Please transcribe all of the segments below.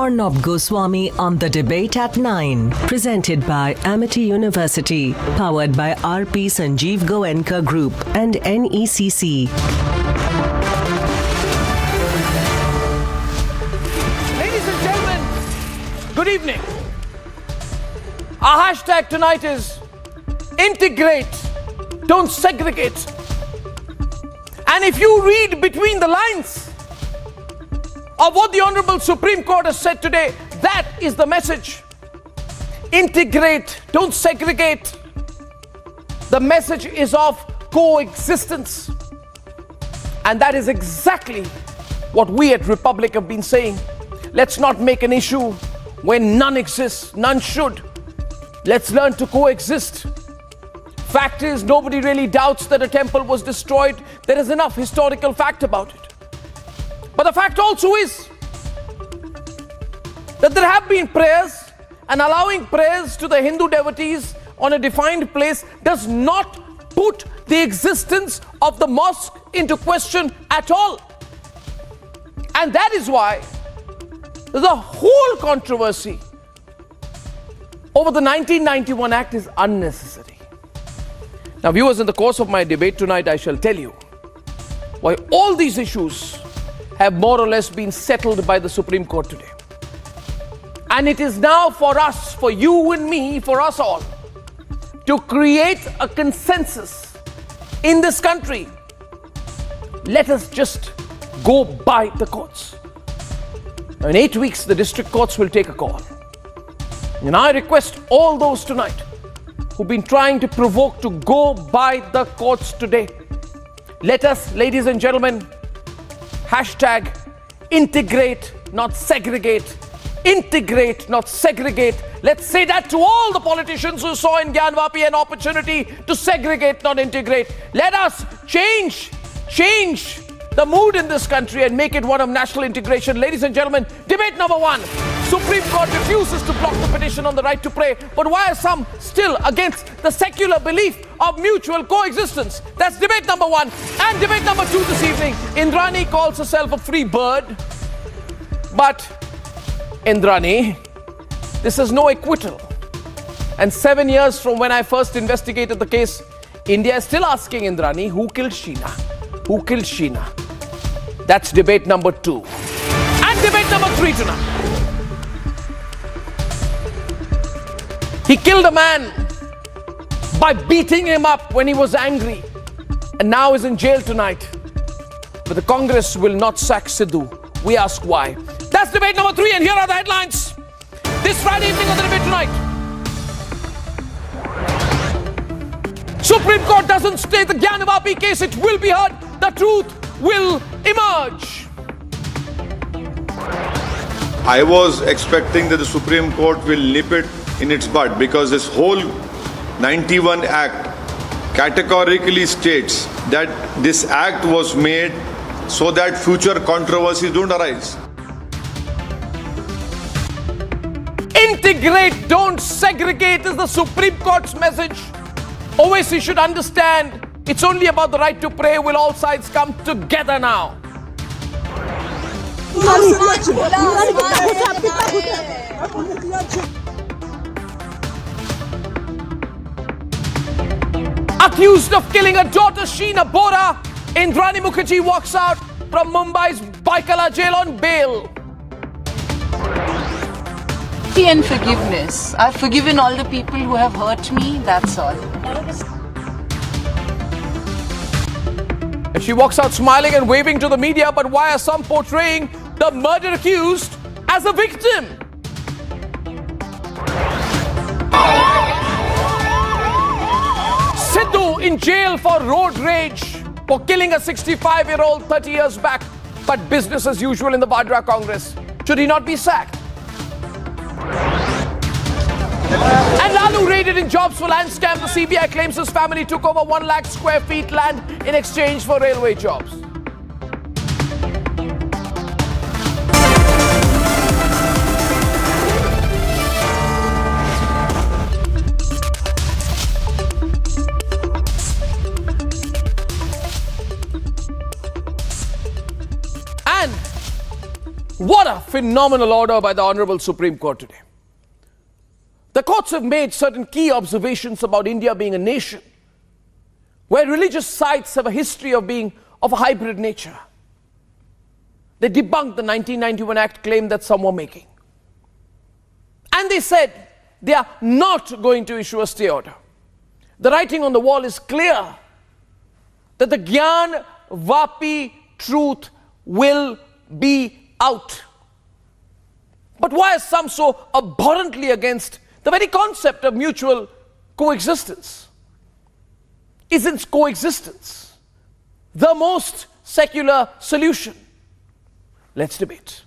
Arnab Goswami on The Debate at 9. Presented by Amity University. Powered by RP Sanjeev Goenka Group and NECC. Ladies and gentlemen, good evening. Our hashtag tonight is integrate, don't segregate. And if you read between the lines of what the Honorable Supreme Court has said today, that is the message. Integrate, don't segregate. The message is of coexistence. And that is exactly what we at Republic have been saying. Let's not make an issue when none exists, none should. Let's learn to coexist. Fact is, nobody really doubts that a temple was destroyed. There is enough historical fact about it. But the fact also is that there have been prayers, and allowing prayers to the Hindu devotees on a defined place does not put the existence of the mosque into question at all. And that is why the whole controversy over the 1991 Act is unnecessary. Now, viewers, in the course of my debate tonight, I shall tell you why all these issues have more or less been settled by the Supreme Court today. And it is now for us, for you and me, for us all, to create a consensus in this country. Let us just go by the courts. Now, in 8 weeks, the district courts will take a call. And I request all those tonight who've been trying to provoke to go by the courts today. Let us, ladies and gentlemen, hashtag integrate, not segregate. Integrate, not segregate. Let's say that to all the politicians who saw in Gyanvapi an opportunity to segregate, not integrate. Let us change the mood in this country and make it one of national integration. Ladies and gentlemen, debate number 1. Supreme Court refuses to block the petition on the right to pray. But why are some still against the secular belief of mutual coexistence? That's debate number 1. And debate number 2 this evening. Indrani calls herself a free bird. But Indrani, this is no acquittal. And 7 years from when I first investigated the case, India is still asking Indrani, who killed Sheena? Who killed Sheena? That's debate number 2. And debate number 3 tonight. He killed a man by beating him up when he was angry, and now is in jail tonight. But the Congress will not sack Sidhu. We ask why. That's debate number 3, and here are the headlines. This Friday evening on the debate tonight. Supreme Court doesn't stay the Gyanvapi case. It will be heard. The truth will emerge. I was expecting that the Supreme Court will nip it in its bud, because this whole 91 Act categorically states that this Act was made so that future controversies don't arise. Integrate, don't segregate is the Supreme Court's message. Owaisi should understand it's only about the right to pray. Will all sides come together now? Accused of killing her daughter Sheena Bora, Indrani Mukherjee walks out from Mumbai's Baikala jail on bail. And forgiveness. I've forgiven all the people who have hurt me, that's all. And she walks out smiling and waving to the media, but why are some portraying the murder accused as a victim? Sidhu in jail for road rage for killing a 65-year-old 30 years back. But business as usual in the Vadra Congress. Should he not be sacked? And Lalu raided in jobs for land scam. The CBI claims his family took over 1 lakh square feet land in exchange for railway jobs. What a phenomenal order by the Honorable Supreme Court today. The courts have made certain key observations about India being a nation where religious sites have a history of being of a hybrid nature. They debunked the 1991 Act claim that some were making. And they said they are not going to issue a stay order. The writing on the wall is clear that the Gyanvapi truth will be out. But why are some so abhorrently against the very concept of mutual coexistence? Isn't coexistence the most secular solution? Let's debate.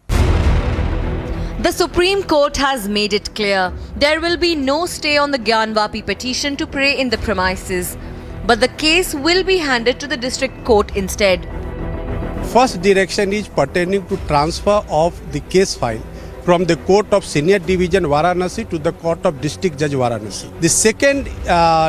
The Supreme Court has made it clear there will be no stay on the Gyanvapi petition to pray in the premises, but the case will be handed to the district court instead. First direction is pertaining to transfer of the case file from the Court of Senior Division Varanasi to the Court of District Judge Varanasi. The second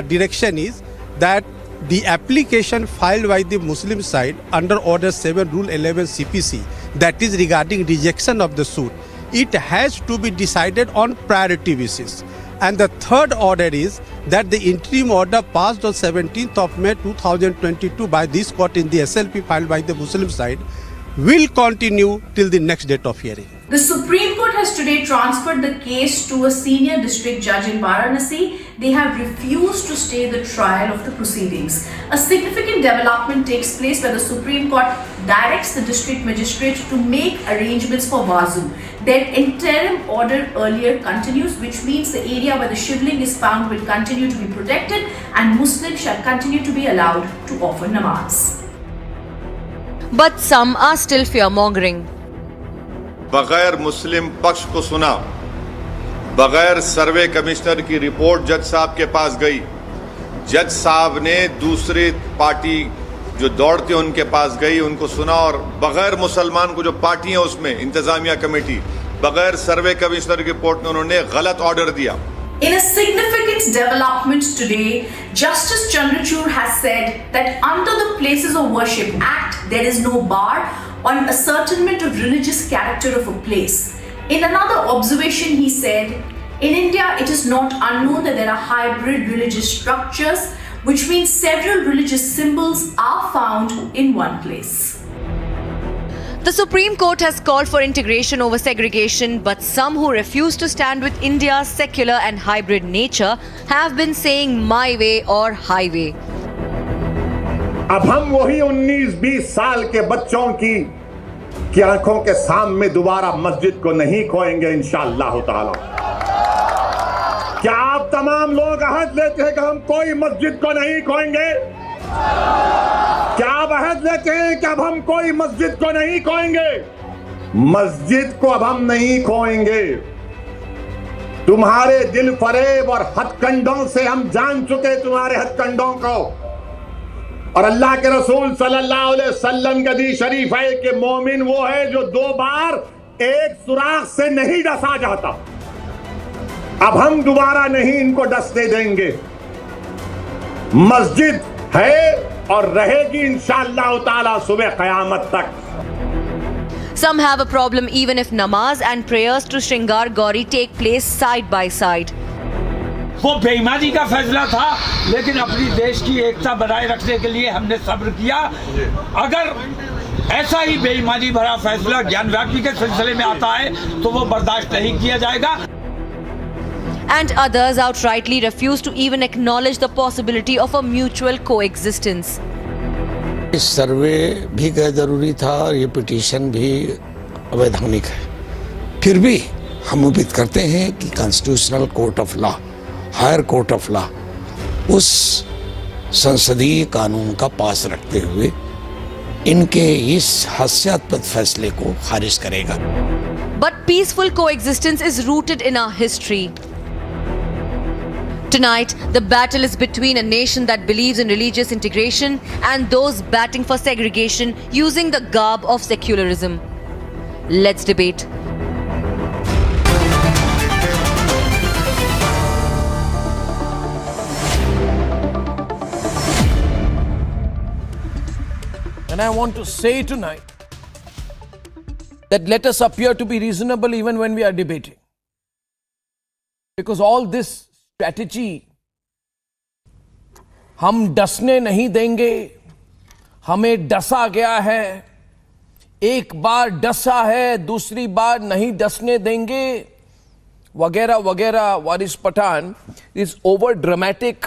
direction is that the application filed by the Muslim side under Order 7 Rule 11 CPC, that is regarding rejection of the suit, it has to be decided on priority basis. And the third order is that the interim order passed on 17th of May 2022 by this court in the SLP filed by the Muslim side will continue till the next date of hearing. The Supreme Court has today transferred the case to a senior district judge in Varanasi. They have refused to stay the trial of the proceedings. A significant development takes place where the Supreme Court directs the district magistrate to make arrangements for Vazu. Their interim order earlier continues, which means the area where the shivling is found will continue to be protected and Muslims shall continue to be allowed to offer namaz. But some are still fear-mongering. बगैर मुस्लिम पक्ष को सुना, बगैर सर्वे commissioner की report जज साहब के पास गई, जज साहब ने दूसरी पार्टी जो दौड़ते उनके पास गई, उनको सुना और बगैर मुसलमान को जो पार्टी है उसमें इंतजामिया कमेटी, बगैर सर्वे कमिश्नर की रिपोर्ट में उन्होंने गलत ऑर्डर दिया. In a significant development today, Justice Chandrachud has said that under the Places of Worship Act, there is no bar on ascertainment of religious character of a place. In another observation, he said, in India, it is not unknown that there are hybrid religious structures, which means several religious symbols are found in one place. The Supreme Court has called for integration over segregation, but some who refuse to stand with India's secular and hybrid nature have been saying my way or highway. अब हम वही 19-20 साल के बच्चों की आंखों के सामने दोबारा मस्जिद को नहीं खोएंगे इंशाअल्लाह ताला. क्या आप तमाम लोग अहद लेते हैं कि हम कोई मस्जिद को नहीं खोएंगे? क्या आप अहद लेते हैं कि अब हम कोई मस्जिद को नहीं खोएंगे? मस्जिद को अब हम नहीं खोएंगे. तुम्हारे दिल फरेब और हथकंडों से हम जान चुके तुम्हारे हथकंडों को. और अल्लाह के रसूल सल्लल्लाहु अलैहि वसल्लम की हदीस शरीफ है कि मोमिन वो है जो 2 बार एक सुराख से नहीं डसा जाता. अब हम दोबारा नहीं इनको डसने देंगे. मस्जिद है और रहेगी इंशाअल्लाह ताला सुबह क़यामत तक. Some have a problem even if namaz and prayers to Shringar Gauri take place side by side. वो बेईमानी का फैसला था, लेकिन अपनी देश की एकता बनाए रखने के लिए हमने सब्र किया. अगर ऐसा ही बेईमानी भरा फैसला ज्ञानव्यापी के सिलसिले में आता है तो वो बर्दाश्त नहीं किया जाएगा. And others outrightly refuse to even acknowledge the possibility of a mutual coexistence. इस सर्वे भी गैर जरूरी था और ये पिटीशन भी अवैधानिक है. फिर भी हम उम्मीद करते हैं कि constitutional court of law, higher court of law उस संसदीय कानून का पास रखते हुए इनके इस हास्यास्पद फैसले को खारिज करेगा. But peaceful coexistence is rooted in our history. Tonight, the battle is between a nation that believes in religious integration and those batting for segregation using the garb of secularism. Let's debate. And I want to say tonight that let us appear to be reasonable even when we are debating. Because all this strategy, हम डसने नहीं देंगे, हमें डसा गया है, एक बार डसा है, दूसरी बार नहीं डसने देंगे, वगैरह वगैरह. वारिस Pathan is over dramatic,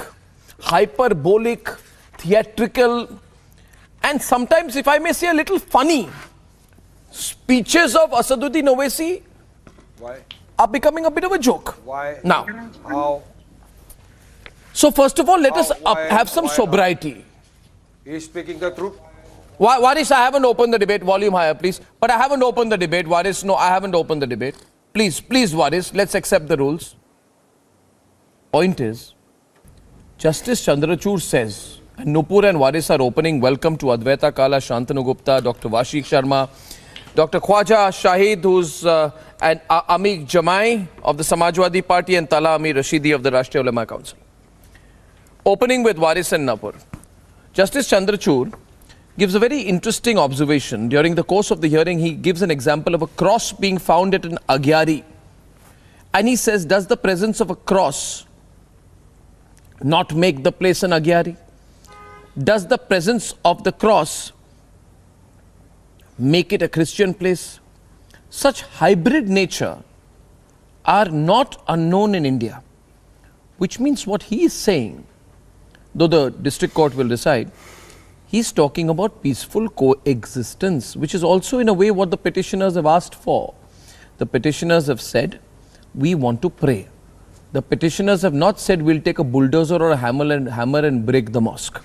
hyperbolic, theatrical, and sometimes, if I may say, a little funny. Speeches of Asaduddin Owaisi are becoming a bit of a joke. Why? Now. How? So first of all, let us have some sobriety. He is speaking the truth. Waris, I haven't opened the debate. Volume higher, please. But I haven't opened the debate. Waris, no, I haven't opened the debate. Please, please, Waris, let's accept the rules. Point is, Justice Chandrachud says, and Nupur and Waris are opening welcome to Advaita Kala, Shantanu Gupta, Dr. Vashik Sharma, Dr. Khwaja Shahid, who's and Amir Jamai of the Samajwadi Party, and Tala Amir Rashidi of the Rashtriya Ulama Council. Opening with Waris and Nupur. Justice Chandrachud gives a very interesting observation. During the course of the hearing, he gives an example of a cross being found at an Agyari. And he says, does the presence of a cross not make the place an Agyari? Does the presence of the cross make it a Christian place? Such hybrid nature are not unknown in India. Which means what he is saying, though the district court will decide, he's talking about peaceful coexistence, which is also in a way what the petitioners have asked for. The petitioners have said, we want to pray. The petitioners have not said we'll take a bulldozer or a hammer and break the mosque,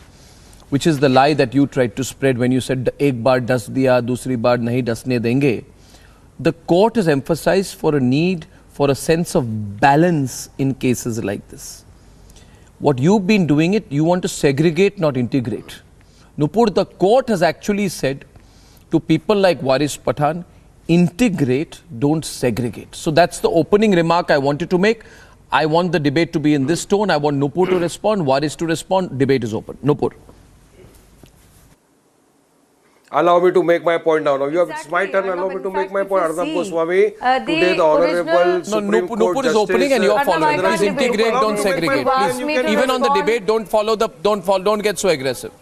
which is the lie that you tried to spread when you said ek baar das diya, dusri baar nahi dasne denge. The court has emphasized for a need for a sense of balance in cases like this. What you've been doing it, you want to segregate, not integrate. Nupur, the court has actually said to people like Waris Pathan, integrate, don't segregate. So that's the opening remark I wanted to make. I want the debate to be in this tone. I want Nupur to respond, Waris to respond. Debate is open. Nupur. Allow me to make my point now. It's my turn. Allow me to make my point. Arnab Goswami, today the Honorable Supreme Court Nupur is opening and you are following. Please integrate, don't segregate. Please, even on the debate, don't get so aggressive.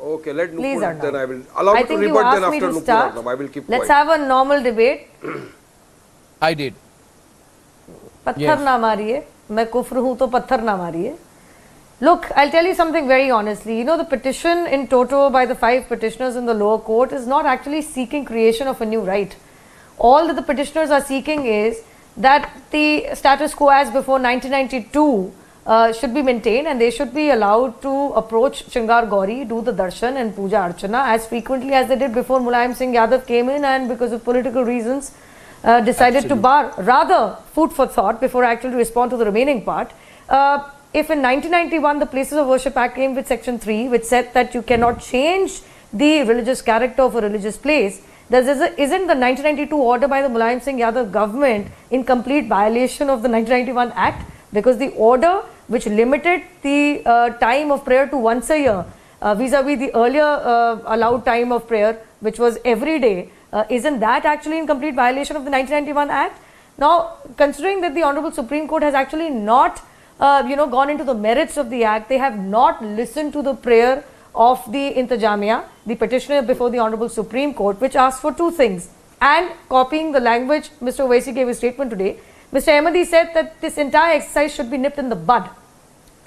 Okay, let Please, Nupur, then Arnab. I will allow me to rebut then after Nupur. Arnab, I will keep Let's quiet. have a normal debate. I did. पत्थर ना मारिए, मैं कुफ्र हूँ तो पत्थर ना मारिए. Look, I'll tell you something very honestly. You know, the petition in toto by the 5 petitioners in the lower court is not actually seeking creation of a new right. All that the petitioners are seeking is that the status quo as before 1992 should be maintained, and they should be allowed to approach Shingar Gauri, do the darshan and puja archana as frequently as they did before Mulayam Singh Yadav came in and because of political reasons decided to bar. Rather, food for thought before I actually respond to the remaining part. If in 1991 the Places of Worship Act came with section 3, which said that you cannot change the religious character of a religious place, isn't the 1992 order by the Mulayam Singh Yadav government in complete violation of the 1991 Act? Because the order which limited the time of prayer to once a year vis-a-vis the earlier allowed time of prayer, which was every day, isn't that actually in complete violation of the 1991 Act? Now, considering that the Honorable Supreme Court has actually not gone into the merits of the Act, they have not listened to the prayer of the Intijamiya, the petitioner before the Honorable Supreme Court, which asked for 2 things. And copying the language Mr. Owaisi gave his statement today, Mr. Ahmadi said that this entire exercise should be nipped in the bud.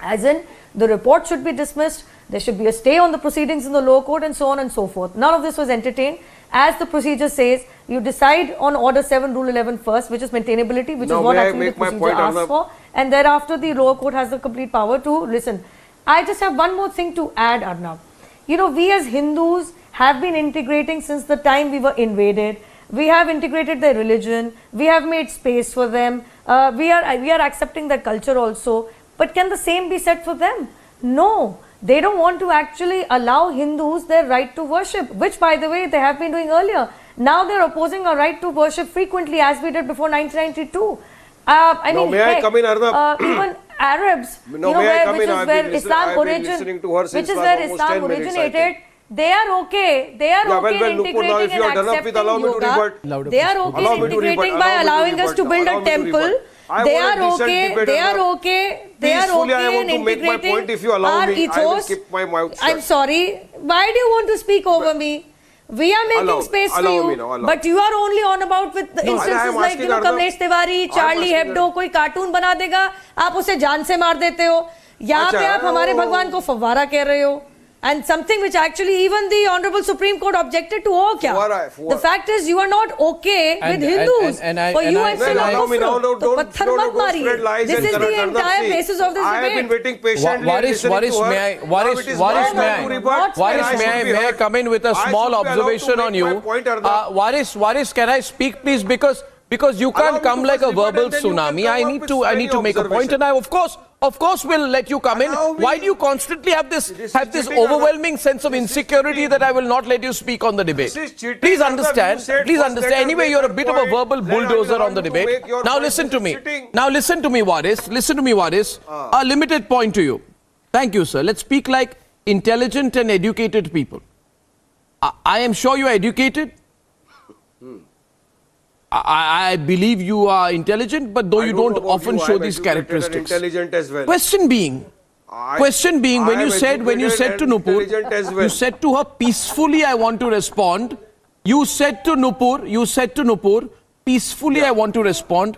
As in, the report should be dismissed, there should be a stay on the proceedings in the lower court and so on and so forth. None of this was entertained. As the procedure says, you decide on Order 7, Rule 11 first, which is maintainability, which now is what actually the procedure asks for. And thereafter, the lower court has the complete power to listen. I just have one more thing to add, Arnab. You know, we as Hindus have been integrating since the time we were invaded. We have integrated their religion. We have made space for them. We are accepting their culture also. But can the same be said for them? No. They don't want to actually allow Hindus their right to worship, which, by the way, they have been doing earlier. Now they're opposing our right to worship frequently, as we did before 1992. I mean, may I come in, Arnab? Even Arabs, which is where Islam originated, They are okay. They are okay integrating and accepting yoga. They are okay integrating by allowing us to build a temple. They are okay. They are okay. They are okay in integrating our ethos. I'm sorry. Why do you want to speak over me? We are making space for you, but you are only on about with the instances like Kamlesh Tiwari, Charlie Hebdo, कोई cartoon बना देगा, आप उसे जान से मार देते हो. यहाँ पे आप हमारे भगवान को फव्वारा कह रहे हो. And something which actually even the Honorable Supreme Court objected to. Oh, kya? The fact is you are not okay with Hindus. For you I'm still a kufr. So patthar mat mariye. This is the entire basis of this debate. I have been waiting patiently. May I come in with a small observation on you? Waris, can I speak please? Because you can't come like a verbal tsunami. I need to make a point, and I of course will let you come in. Why do you constantly have this overwhelming sense of insecurity that I will not let you speak on the debate? Please understand. Anyway, you're a bit of a verbal bulldozer on the debate. Now listen to me. Waris. Listen to me, Waris. A limited point to you. Thank you, sir. Let's speak like intelligent and educated people. I am sure you are educated. I believe you are intelligent, but though you don't often show these characteristics. Intelligent as well. Question being, when you said to Nupur, you said to her peacefully, I want to respond. You said to Nupur, peacefully, I want to respond.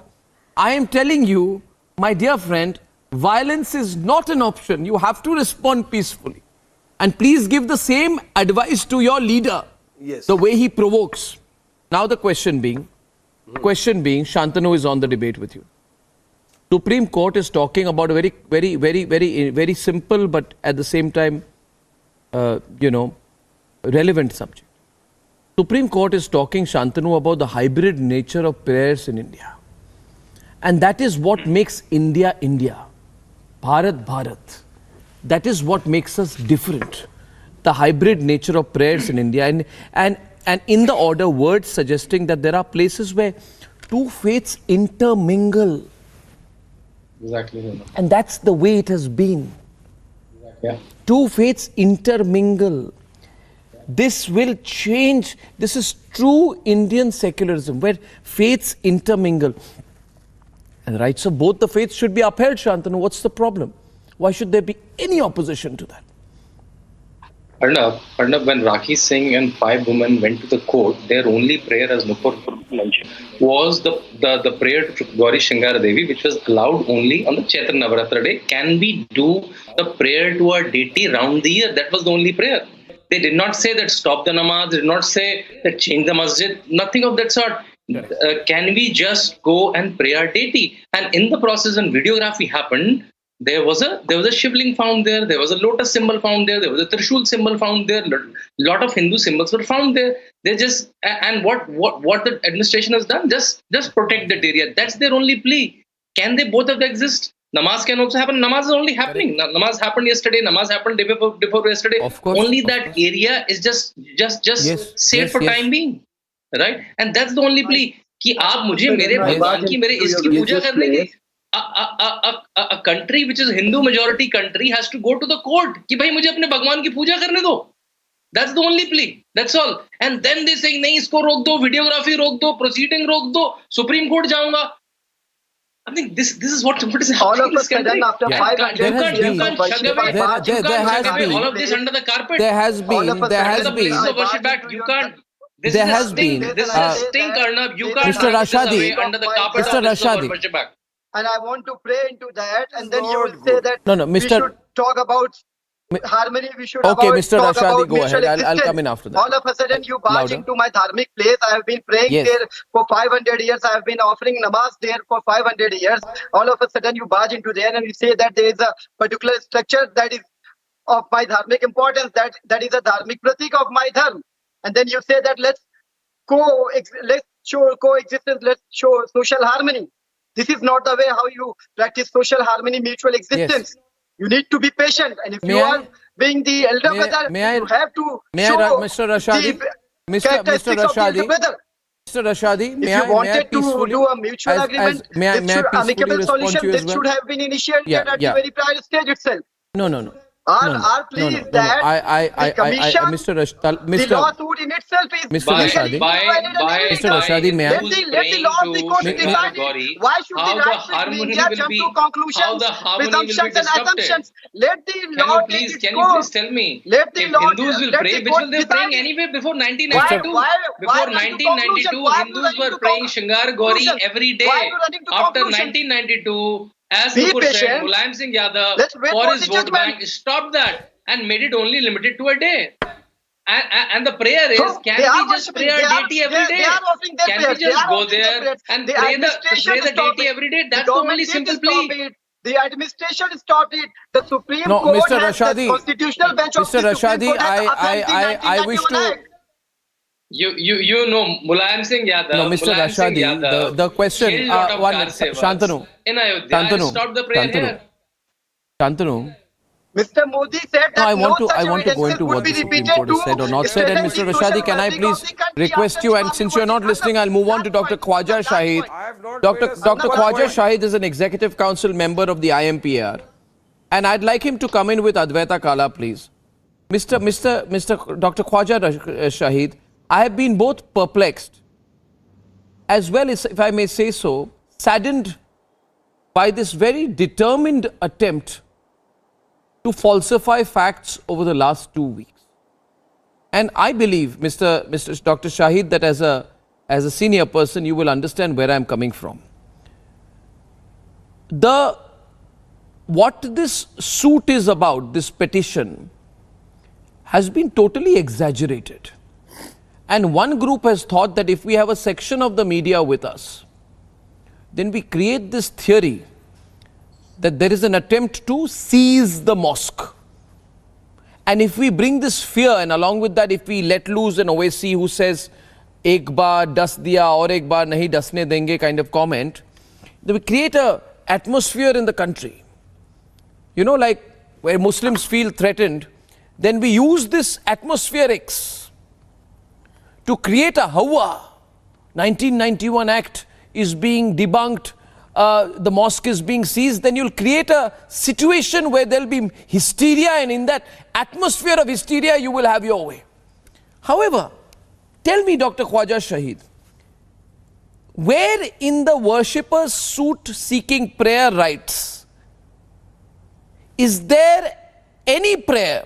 I am telling you, my dear friend, violence is not an option. You have to respond peacefully. And please give the same advice to your leader, the way he provokes. Now the question being, Shantanu is on the debate with you. Supreme Court is talking about a very simple but at the same time, relevant subject. Supreme Court is talking, Shantanu, about the hybrid nature of prayers in India. And that is what makes India, India. Bharat, Bharat. That is what makes us different. The hybrid nature of prayers in India. And in the order, words suggesting that there are places where two faiths intermingle. Exactly. And that's the way it has been. Yeah. Two faiths intermingle. This will change. This is true Indian secularism, where faiths intermingle. And the rights of both the faiths should be upheld, Shantanu. What's the problem? Why should there be any opposition to that? Arnab, when Rakhi Singh and 5 women went to the court, their only prayer, as Nupur mentioned, was the prayer to Gauri Shingara Devi, which was allowed only on the Chaitra Navaratra day. Can we do the prayer to our deity round the year? That was the only prayer. They did not say that stop the namaz, they did not say that change the masjid, nothing of that sort. Can we just go and pray our deity? And in the process, when videography happened, there was a shivling found there, there was a lotus symbol found there was a Trishul symbol found there, lot of Hindu symbols were found there. They just, and what the administration has done, just protect that area. That's their only plea. Can they both of them exist? Namaz can also happen. Namaz is only happening. Namaz happened yesterday. Namaz happened day before yesterday. Of course, only that area is just safe for time being, right? And that's the only plea. कि आप मुझे मेरे भगवान की मेरे इष्ट की पूजा करने की a country which is Hindu majority country has to go to the court कि भाई मुझे अपने भगवान की पूजा करने दो. That's the only plea. That's all. And then they say नहीं इसको रोक दो, videography रोक दो, proceeding रोक दो, Supreme Court जाऊंगा. I think this is what is happening. All of a sudden, after 500 there has been all of this under the carpet. There has been. This is a stink, Arnab. You can't Mr. Rashadi, under the carpet. Mr. Rashadi. And I want to pray into that, and then you will say that No, we should talk about harmony. We should Okay, about, Mr. talk Rashadi, about go ahead. mutual I'll come in after that. All of a sudden, you barge Louder. into my dharmic place. I have been praying there for 500 years. I have been offering namaz there for 500 years. All of a sudden, you barge into there and you say that there is a particular structure that is of my dharmic importance. That is a dharmic pratik of my dharma. And then you say that let's show coexistence. Let's show social harmony. This is not the way how you practice social harmony, mutual existence. You need to be patient, and if you are being the elder brother, you have to show Mr. Rashadi, Mr. Rashadi, if you wanted to do a mutual agreement, amicable solution, this should have been initiated at the very prior stage itself. No. Our plea is that the commission, the lawsuit in itself is Mr. legally invalid and illegal. Rashadi, may I? Let the law of the court decide it. Why should the right media jump to conclusions, presumptions and assumptions? Let the law take its course. Can you please tell me, let the if law, Hindus will let pray, the which court will they praying decide anyway before 1992? Before 1992, Hindus were praying Shingar Gauri every day. After 1992, as Nupur said, Mulayam Singh Yadav, for his vote bank, stopped that and made it only limited to a day. And the prayer is, can we just pray a deity every day? Can we just go there and pray the deity every day? That's the only simple plea. The administration stopped it. The Supreme Court Mr. has the constitutional bench of Mr. the Supreme Rashadi, Court has upheld the I wish 1991 to. Act. You know Mulayam Singh Yadav. No, Mr. Rashadi, the question. Shantanu. In Ayodhya, stop the prayer here. Shantanu. Mr. Modi said that I want to go evidences into would what be the Supreme repeated Court has said or not said. And Mr. Rashadi, can I please request you? And since you're not listening, I'll move on to Dr. Khwaja Shahid. Dr. Khwaja Shahid is an executive council member of the IMPR, and I'd like him to come in with Advaita Kala, please. Dr. Khwaja Shahid, I have been both perplexed as well as, if I may say so, saddened by this very determined attempt to falsify facts over the last 2 weeks. And I believe, Dr. Shahid, that as a senior person, you will understand where I'm coming from. What this suit is about, this petition, has been totally exaggerated. And one group has thought that if we have a section of the media with us, then we create this theory that there is an attempt to seize the mosque. And if we bring this fear, and along with that, if we let loose an Owaisi who says, ek baar das diya aur ek baar nahi dasne denge kind of comment, then we create an atmosphere in the country. You know, like where Muslims feel threatened, then we use this atmospherics to create a hawa. 1991 Act is being debunked. The mosque is being seized, then you'll create a situation where there'll be hysteria, and in that atmosphere of hysteria, you will have your way. However, tell me, Dr. Khwaja Shahid, where in the worshipper's suit seeking prayer rights, is there any prayer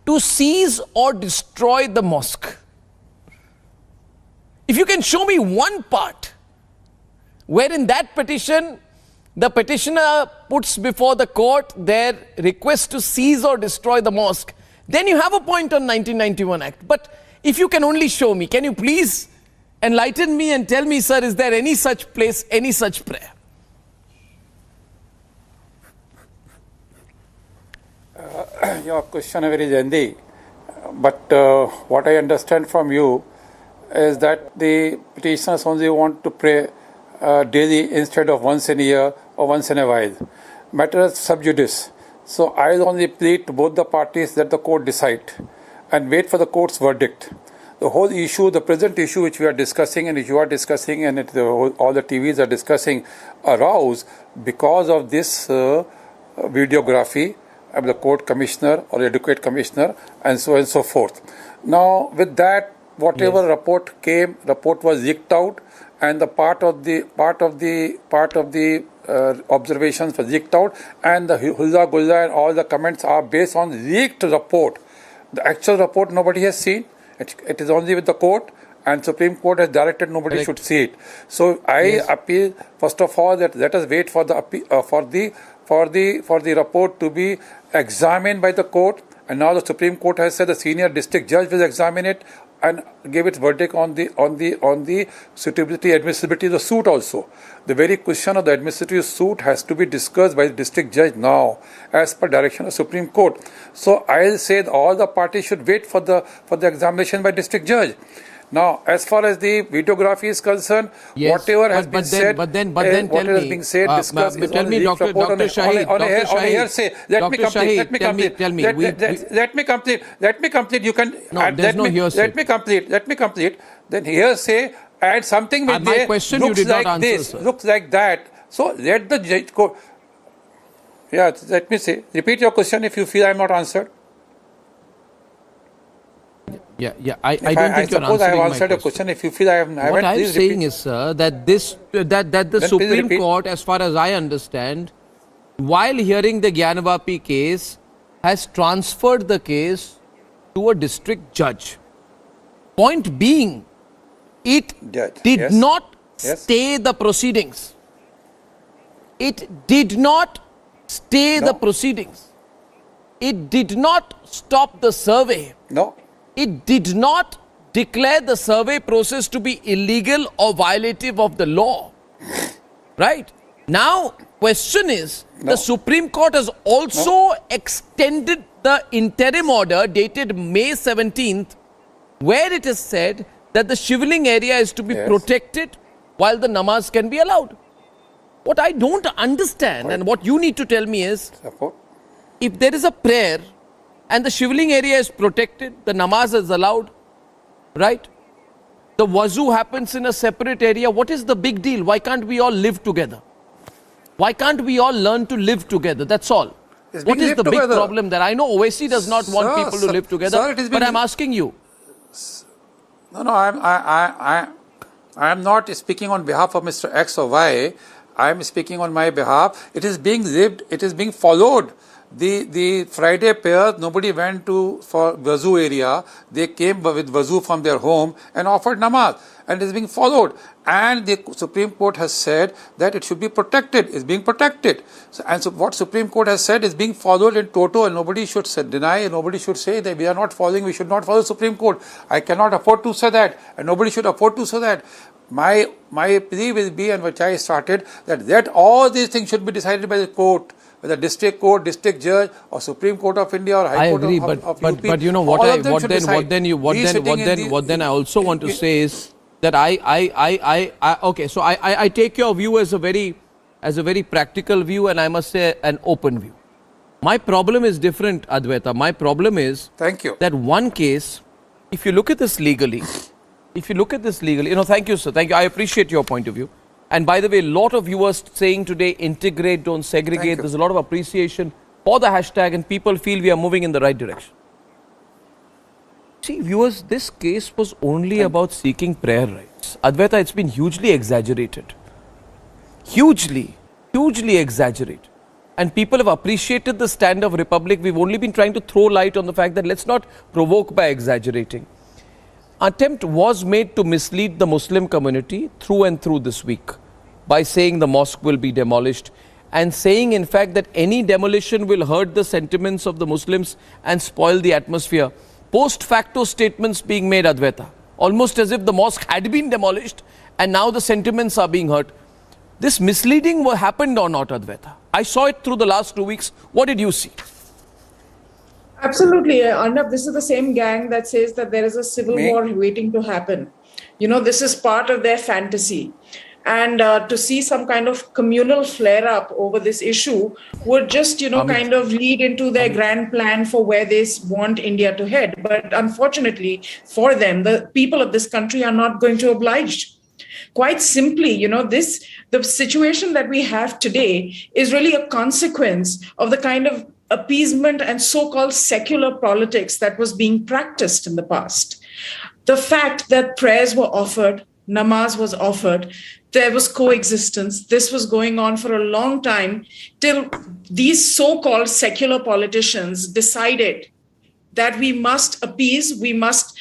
to seize or destroy the mosque? If you can show me one part where in that petition, the petitioner puts before the court their request to seize or destroy the mosque, then you have a point on 1991 Act. But if you can only show me, can you please enlighten me and tell me, sir, is there any such place, any such prayer? Your question is very lengthy, but what I understand from you is that the petitioners only want to pray daily instead of once in a year or once in a while. Matter is sub judice. So I'll only plead to both the parties that the court decide and wait for the court's verdict. The whole issue, the present issue which we are discussing and which you are discussing and all the TVs are discussing, arose because of this videography of the court commissioner or advocate commissioner and so on and so forth. Now with that, whatever report came, report was leaked out, and the part of the observations was leaked out, and the hulla gulla and all the comments are based on leaked report. The actual report nobody has seen. It is only with the court, and Supreme Court has directed nobody should see it. So I appeal first of all that let us wait for the report to be examined by the court, and now the Supreme Court has said the senior district judge will examine it and give its verdict on the suitability, admissibility of the suit also. The very question of the admissibility of suit has to be discussed by the district judge now, as per direction of Supreme Court. So I'll say that all the parties should wait for the examination by district judge. Now, as far as the videography is concerned, whatever has been said, discussed is on a hearsay. Let me complete. You can. No, there's no hearsay. Let me complete. Then hearsay and something with my there question looks you did like not answer, this, sir. looks like that. So let the judge go. Yeah, let me say. Repeat your question if you feel I'm not answered. I don't think you're suppose I have answering answered my a question. If you feel I haven't, What I'm please saying repeat. is, sir, that the Supreme Court, as far as I understand, while hearing the Gyanvapi case, has transferred the case to a district judge. Point being, it did not stay the proceedings. It did not stay the proceedings. It did not stop the survey. No. It did not declare the survey process to be illegal or violative of the law. Right? Now, question is, the Supreme Court has also extended the interim order dated May 17th, where it is said that the shivling area is to be protected while the namaz can be allowed. What I don't understand and what you need to tell me is, if there is a prayer and the shivling area is protected, the namaz is allowed, right? The wuzu happens in a separate area. What is the big deal? Why can't we all live together? Why can't we all learn to live together? That's all. What is the big problem there? I know Owaisi does not want people to live together, but I'm asking you. No, I am not speaking on behalf of Mr. X or Y. I am speaking on my behalf. It is being lived. It is being followed. The Friday prayers, nobody went for wuzu area. They came with wuzu from their home and offered namaz, and it is being followed. And the Supreme Court has said that it should be protected. It's being protected. So what Supreme Court has said is being followed in toto, and nobody should deny, and nobody should say that we are not following. We should not follow Supreme Court. I cannot afford to say that, and nobody should afford to say that. My plea will be, and which I started, that all these things should be decided by the court. Whether district court, district judge, or Supreme Court of India, or High Court of UP. But you know what then I also want to say is that okay, so I take your view as a very practical view, and I must say an open view. My problem is different, Advaita. My problem is that one case, if you look at this legally, thank you, sir. Thank you. I appreciate your point of view. And by the way, a lot of viewers saying today, integrate, don't segregate. There's a lot of appreciation for the hashtag, and people feel we are moving in the right direction. See, viewers, this case was only about seeking prayer rights. Advaita, it's been hugely exaggerated. Hugely exaggerated. And people have appreciated the stand of Republic. We've only been trying to throw light on the fact that let's not provoke by exaggerating. Attempt was made to mislead the Muslim community through and through this week by saying the mosque will be demolished and saying in fact that any demolition will hurt the sentiments of the Muslims and spoil the atmosphere. Post facto statements being made, Advaita, almost as if the mosque had been demolished and now the sentiments are being hurt. This misleading happened or not, Advaita? I saw it through the last 2 weeks. What did you see? Absolutely, Arnab, this is the same gang that says that there is a civil war waiting to happen. You know, this is part of their fantasy. And to see some kind of communal flare-up over this issue would just, kind of lead into their grand plan for where they want India to head. But unfortunately for them, the people of this country are not going to oblige. Quite simply, the situation that we have today is really a consequence of the kind of appeasement and so-called secular politics that was being practiced in the past. The fact that prayers were offered, namaz was offered, there was coexistence. This was going on for a long time till these so-called secular politicians decided that we must appease, we must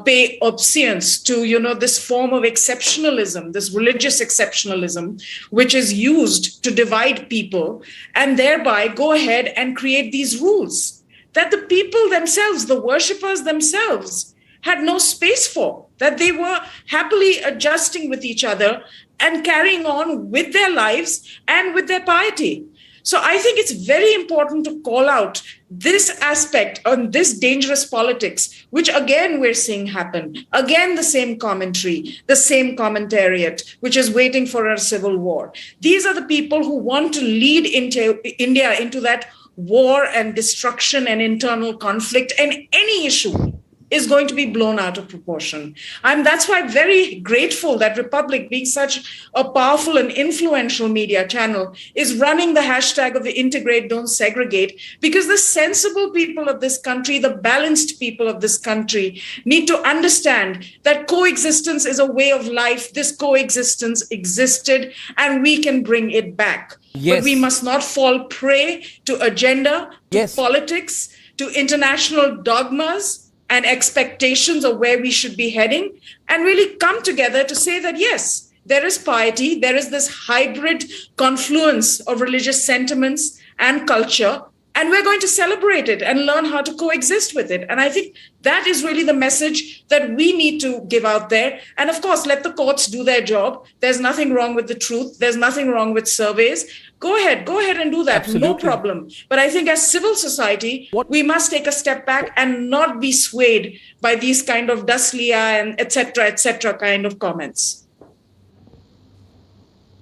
pay obeisance to, this form of exceptionalism, this religious exceptionalism, which is used to divide people, and thereby go ahead and create these rules that the people themselves, the worshippers themselves, had no space for, that they were happily adjusting with each other and carrying on with their lives and with their piety. So I think it's very important to call out this aspect on this dangerous politics, which again we're seeing happen. Again, the same commentary, the same commentariat, which is waiting for a civil war. These are the people who want to lead India into that war and destruction and internal conflict and any issue is going to be blown out of proportion. And that's why I'm very grateful that Republic, being such a powerful and influential media channel, is running the hashtag of the integrate, don't segregate, because the sensible people of this country, the balanced people of this country need to understand that coexistence is a way of life. This coexistence existed and we can bring it back. Yes. But we must not fall prey to agenda, to politics, to international dogmas and expectations of where we should be heading, and really come together to say that, yes, there is piety, there is this hybrid confluence of religious sentiments and culture, and we're going to celebrate it and learn how to coexist with it. And I think that is really the message that we need to give out there. And of course, let the courts do their job. There's nothing wrong with the truth. There's nothing wrong with surveys. Go ahead and do that. Absolutely. No problem. But I think as civil society, we must take a step back and not be swayed by these kind of dasliya and et cetera kind of comments.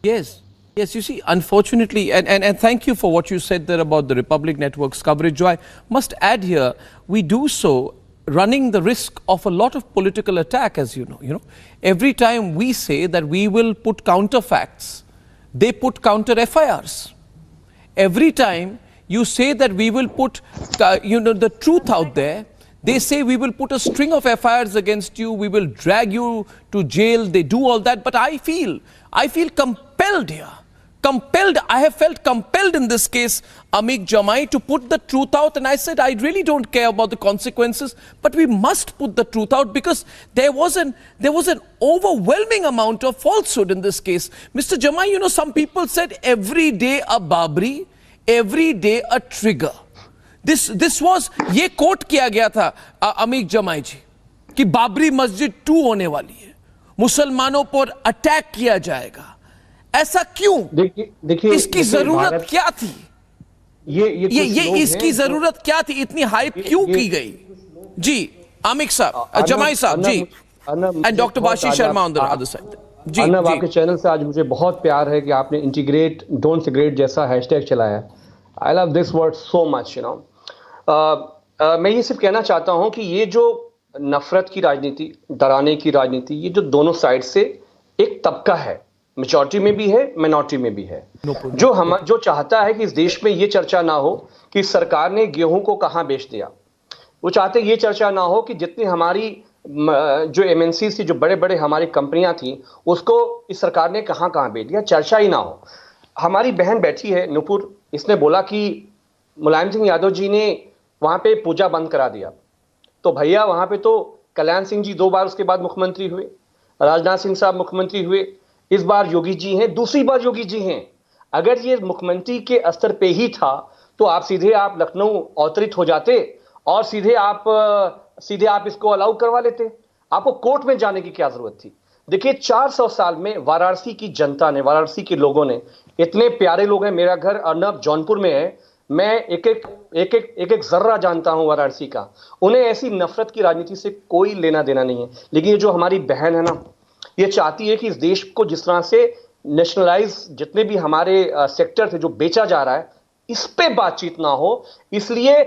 Yes, you see, unfortunately, and thank you for what you said there about the Republic Network's coverage. I must add here, we do so running the risk of a lot of political attack, as you know. Every time we say that we will put counterfacts, they put counter FIRs. Every time you say that we will put, the truth out there, they say we will put a string of FIRs against you, we will drag you to jail, they do all that. But I feel compelled here. I have felt compelled in this case, Amit Jamai, to put the truth out. And I said, I really don't care about the consequences, but we must put the truth out because there was an overwhelming amount of falsehood in this case. Mr. Jamai, some people said every day a Babri, every day a trigger. This was, ये coat किया गया था अमीक जमाई जी कि बाबरी मस्जिद 2 होने वाली है, मुसलमानों पर अटैक किया जाएगा. ऐसा क्यों? देखिए इसकी जरूरत क्या थी? ये इसकी जरूरत क्या थी? इतनी हाइप क्यों की गई? जी आमिक साहब, जमाई साहब जी, and doctor Bashi Sharma on the other side. जी अर्नब, आपके चैनल से आज मुझे बहुत प्यार है कि आपने इंटीग्रेट डोंट सेग्रेगेट जैसा हैशटैग चलाया. I love this word so much. मैं ये सिर्फ कहना चाहता हूं कि ये जो नफरत की राजनीति, डराने की राजनीति, ये जो दोनों साइड से एक तबका है, मेजॉरिटी में भी है, माइनॉरिटी में भी है, जो चाहता है कि इस देश में ये चर्चा ना हो कि सरकार ने गेहूं को कहां बेच दिया. वो चाहते ये चर्चा ना हो कि जितनी हमारी जो एमएनसी थी, जो बड़े बड़े हमारी कंपनियां थी, उसको इस सरकार ने कहां बेच दिया, चर्चा ही ना हो. हमारी बहन बैठी है नुपुर, इसने बोला कि मुलायम सिंह यादव जी ने वहां पे पूजा बंद करा दिया. तो भैया वहां पे तो कल्याण सिंह जी 2 बार उसके बाद मुख्यमंत्री हुए, राजनाथ सिंह साहब मुख्यमंत्री हुए, इस बार योगी जी हैं, दूसरी बार योगी जी हैं. अगर ये मुख्यमंत्री के स्तर पे ही था तो आप सीधे लखनऊ अवतरित हो जाते और सीधे आप इसको अलाउ करवा लेते. आपको कोर्ट में जाने की क्या जरूरत थी? देखिए 400 साल में वाराणसी की जनता ने, वाराणसी के लोगों ने, इतने प्यारे लोग हैं. मेरा घर अर्नब जौनपुर में है, मैं एक एक जर्रा जानता हूं वाराणसी का. उन्हें ऐसी नफरत की राजनीति से कोई लेना देना नहीं है. लेकिन ये जो हमारी बहन है ना, ये चाहती है कि इस देश को जिस तरह से नेशनलाइज जितने भी हमारे सेक्टर थे जो बेचा जा रहा है, इस पे बातचीत ना हो. इसलिए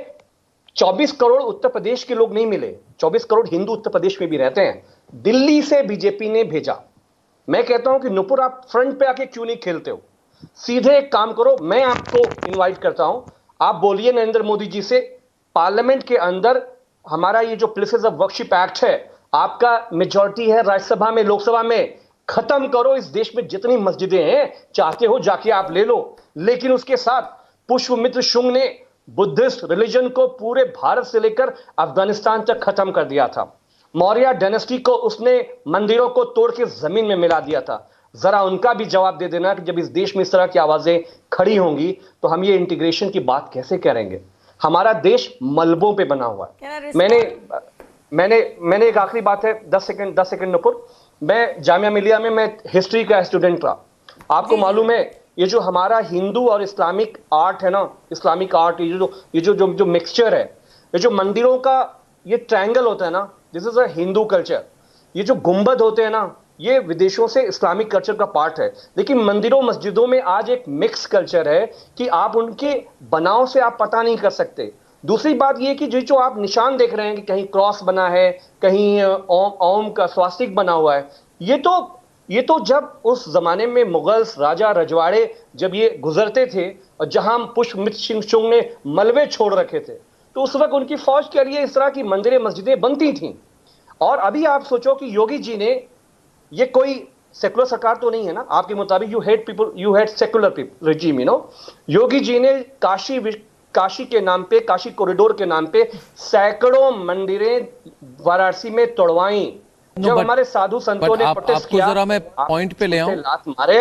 24 करोड़ उत्तर प्रदेश के लोग नहीं मिले. 24 करोड़ हिंदू उत्तर प्रदेश में भी रहते हैं. दिल्ली से बीजेपी ने भेजा. मैं कहता हूं कि नुपुर, आप फ्रंट पे आके क्यों नहीं खेलते हो? सीधे एक काम करो, मैं आपको इनवाइट करता हूं, आप बोलिए नरेंद्र मोदी जी से, पार्लियामेंट के अंदर हमारा ये जो प्लेसेस ऑफ वर्शिप एक्ट है, आपका मेजॉरिटी है राज्यसभा में, लोकसभा में, खत्म करो. इस देश में जितनी मस्जिदें हैं, चाहते हो जाके आप ले लो. लेकिन उसके साथ पुष्पमित्र शुंग ने बुद्धिस्ट रिलीजन को पूरे भारत से लेकर अफगानिस्तान तक खत्म कर दिया था. मौर्य डायनेस्टी को उसने मंदिरों को तोड़ के जमीन में मिला दिया था. जरा उनका भी जवाब दे देना कि जब इस देश में इस तरह की आवाजें खड़ी होंगी तो हम ये इंटीग्रेशन की बात कैसे करेंगे? हमारा देश मलबों पे बना हुआ है. मैंने एक आखिरी बात है, 10 सेकंड नुपुर. मैं जामिया मिलिया में मैं हिस्ट्री का स्टूडेंट रहा. आपको मालूम है ये जो हमारा हिंदू और इस्लामिक आर्ट है ना, इस्लामिक आर्ट, ये जो मिक्सचर है, ये जो मंदिरों का ये ट्रायंगल होता है ना, this is a Hindu culture. ये जो गुंबद होते हैं ना, ये विदेशों से इस्लामिक कल्चर का पार्ट है. लेकिन मंदिरों मस्जिदों में आज एक मिक्स कल्चर है कि आप उनके बनाव से आप पता नहीं कर सकते. दूसरी बात ये कि जो आप निशान देख रहे हैं कि कहीं क्रॉस बना है, कहीं ओम का स्वास्तिक बना हुआ है, ये तो जब उस जमाने में मुगल्स राजा रजवाड़े जब ये गुजरते थे और जहां पुष्पमित्र सिंह ने मलबे छोड़ रखे थे, तो उस वक्त उनकी फौज के लिए इस तरह की मंदिरें मस्जिदें बनती थीं। और अभी आप सोचो कि योगी जी ने, ये कोई सेकुलर सरकार तो नहीं है ना आपके मुताबिक, you hate people, you hate secular regime, Yogi ji ने काशी के नाम पे, काशी कॉरिडोर के नाम पे सैकड़ों मंदिरें वाराणसी में तोड़वाई। जब हमारे साधु संतों ने प्रोटेस्ट किया, जरा मैं पॉइंट पे ले आऊं, लात मारे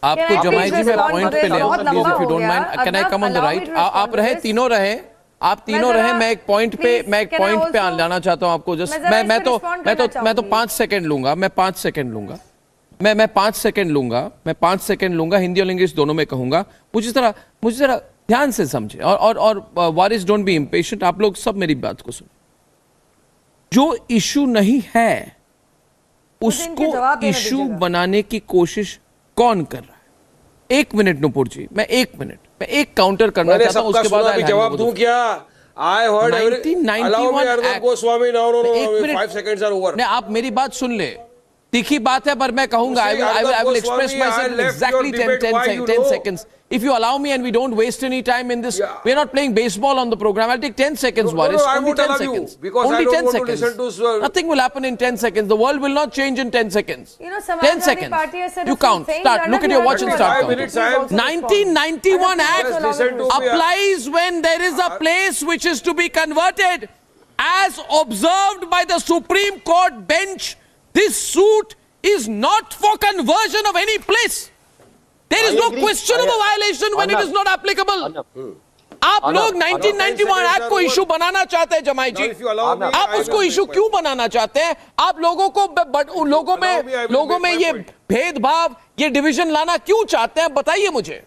आपको जमाई जी मैं पॉइंट पे ले आऊं, please if you don't mind, can I come on the right? आप रहे, तीनों रहे, आप तीनों रहे, मैं एक पॉइंट पे लाना चाहता हूं आपको। जस्ट मैं तो 5 सेकंड लूंगा, मैं 5 सेकंड लूंगा, मैं 5 सेकंड लूंगा, मैं 5 सेकंड लूंगा, हिंदी और इंग्लिश दोनों में कहूंगा। मुझे जरा ध्यान से समझे और वारिस डोंट बी इम्पेशेंट, आप लोग सब मेरी बात को सुनो। जो इशू नहीं है उसको इशू बनाने की कोशिश कौन कर रहा है? 1 मिनट नुपुर जी, मैं 1 मिनट, मैं एक काउंटर करना चाहता हूं, उसके बाद जवाब दूं क्या? I heard 1991 Arnab Goswami, no, 5 seconds are over. नहीं, आप मेरी बात सुन ले, तीखी बात है पर मैं कहूंगा, I will express myself in exactly 10 seconds. If you allow me and we don't waste any time in this, we are not playing baseball on the program. I'll take 10 seconds, Waris. I won't allow you because I don't want to listen to. Nothing will happen in 10 seconds. The world will not change in 10 seconds. 10 seconds. You count. Start. Look at your watch and start. 1991 Act applies when there is a place which is to be converted. As observed by the Supreme Court bench, this suit is not for conversion of any place. There is no question of a violation when it is not applicable. आप लोग 1991 act को issue बनाना चाहते हैं जमाई जी, आप उसको issue क्यों बनाना चाहते हैं? आप लोगों को लोगों में ये भेदभाव, ये डिवीजन लाना क्यों चाहते हैं? बताइए मुझे।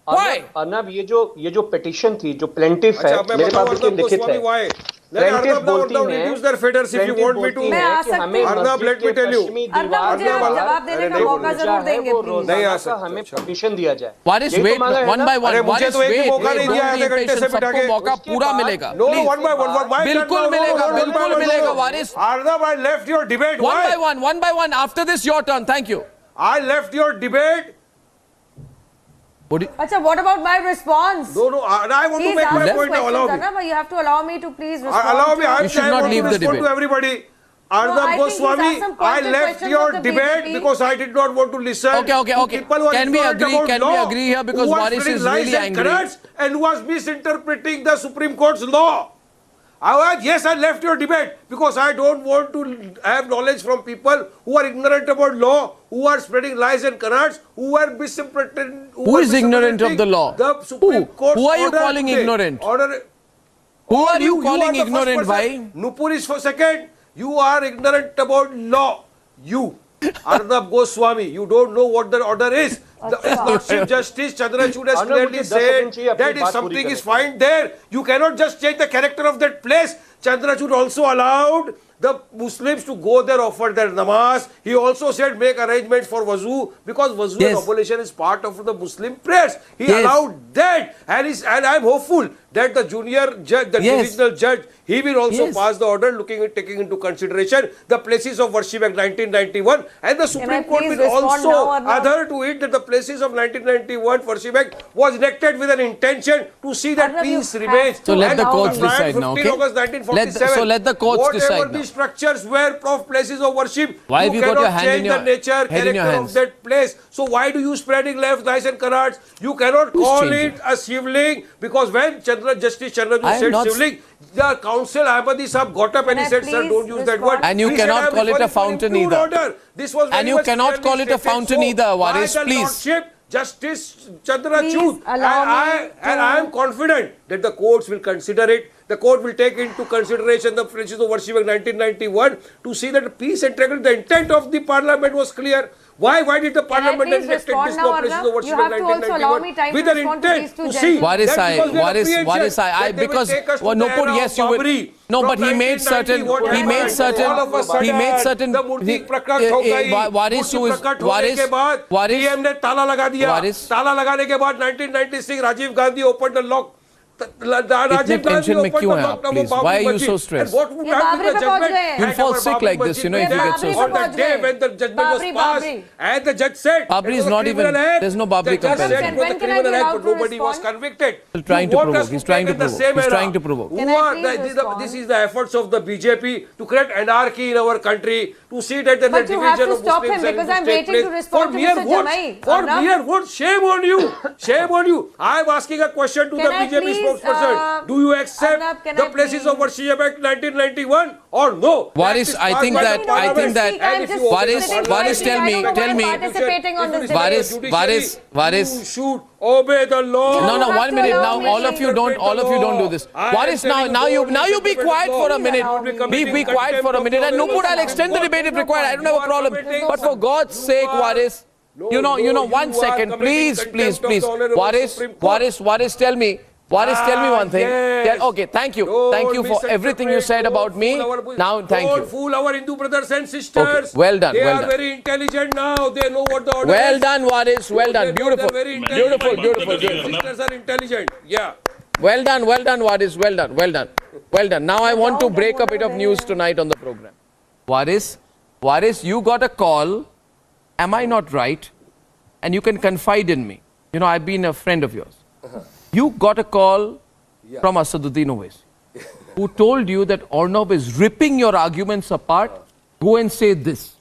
अर्नब, ये जो पिटीशन थी, जो प्लेंटिफ है, मेरे पास उसके लिखित है। Arnab, reduce their fetters if you want me to. Arnab, let me tell you. Arnab, मुझे आप जवाब देने का मौका जरूर देंगे प्लीज। नहीं आ सकता, हमें परमिशन दिया जाए। वारिस वेट, वन बाय वन। मुझे तो एक ही मौका नहीं दिया, आधे घंटे से बिठा के। मौका पूरा मिलेगा। No, one by one. बिल्कुल मिलेगा वारिस। Arnab, I left your debate. One by one. After this, your turn. Thank you. I left your debate. Acha, what about my response? No, I want to make my point now. Allow me. But you have to allow me to please respond. Allow me. You should not leave the debate. To everybody. Arnab Goswami, I left your debate because I did not want to listen. Okay. Can we agree here because Waris is really angry and was misinterpreting the Supreme Court's law. Yes, I left your debate because I don't want to have knowledge from people who are ignorant about law, who are spreading lies and canards, who are misinterpreting. Who is ignorant of the law? The Supreme Court. Who are you calling ignorant? Who are you calling ignorant, bhai? Nupur is for second. You are ignorant about law. You, Arnab Goswami, you don't know what the order is. The Chief Justice Chandrachud has clearly said that if something is fine there, you cannot just change the character of that place. Chandrachud also allowed the Muslims to go there, offer their namaz. He also said make arrangements for wuzu because wuzu and oblation is part of the Muslim prayers. He allowed that, and I am hopeful that the junior judge, the divisional judge, he will also pass the order taking into consideration the places of worship Act 1991, and the Supreme Court will also adhere to it that the places of 1991 Worship Act was enacted with an intention to see that peace remains. So let the courts decide now, okay? August 1947, so let the courts decide now. Whatever the structures were of places of worship, why have you got your hand in your the nature, character of that place. So why do you spreading left, lies and canards? You cannot call it a shivling because when Justice Chandrachud said shivling, the council Ahmadi Sahab got up and he said, sir, don't use that word. And you cannot call it a fountain either. This was and you cannot call it a fountain either, Waris, please. Justice Chandrachud, and I am confident that the courts will consider it. The court will take into consideration the places of worship of 1991 to see that peace and tranquility. The intent of the parliament was clear. Why did the parliament enact this law, places of worship of 1991 with an intent to see Waris, because Nupur, yes, you will. No, but he made certain. Waris, PM ने ताला लगा दिया. ताला लगाने के बाद 1996 Rajiv Gandhi opened the lock. इतने tension में क्यों हैं आप please? Why are you so stressed? You'll fall sick like this, you know, if you get so On the day when the judgment was passed, and the judge said, Babri is not even. There's no Babri comparison. When can I be allowed to nobody was convicted. He's trying to provoke. He's trying to provoke. He's trying to provoke. This is the efforts of the BJP to create anarchy in our country, to see that the But you have division to of stop Muslims him and because I'm Hindus take waiting to place. respond For to mere Mr. votes. Jamai. For Arnab? mere votes. Shame on you. Shame on you. I am asking a question to the Can I BJP please, spokesperson. Do you accept Arnab, can the I Places please? of Worship Act 1991 or no? Waris, I think that Waris, tell me, Waris, you should obey the law. No, 1 minute. Now all of you don't do this. Waris, now you be quiet for a minute. Be quiet for a minute. And Nupur, I'll extend the debate if required. I don't have a problem. But for God's sake, Waris, you know, 1 second, please. Waris, tell me. Waris, tell me one thing. Okay, thank you for everything you said about me. Now, thank you. Don't fool our Hindu brothers and sisters. Okay, well done. They are very intelligent now. They know what the order is. Well done, Waris. Well done. Beautiful. Sisters are intelligent. Yeah. Well done, Waris. Well done. Now I want to break a bit of news tonight on the program. Waris, you got a call. Am I not right? And you can confide in me. You know, I've been a friend of yours. You got a call from Asaduddin Owaisi, who told you that Arnab is ripping your arguments apart. Go and say this.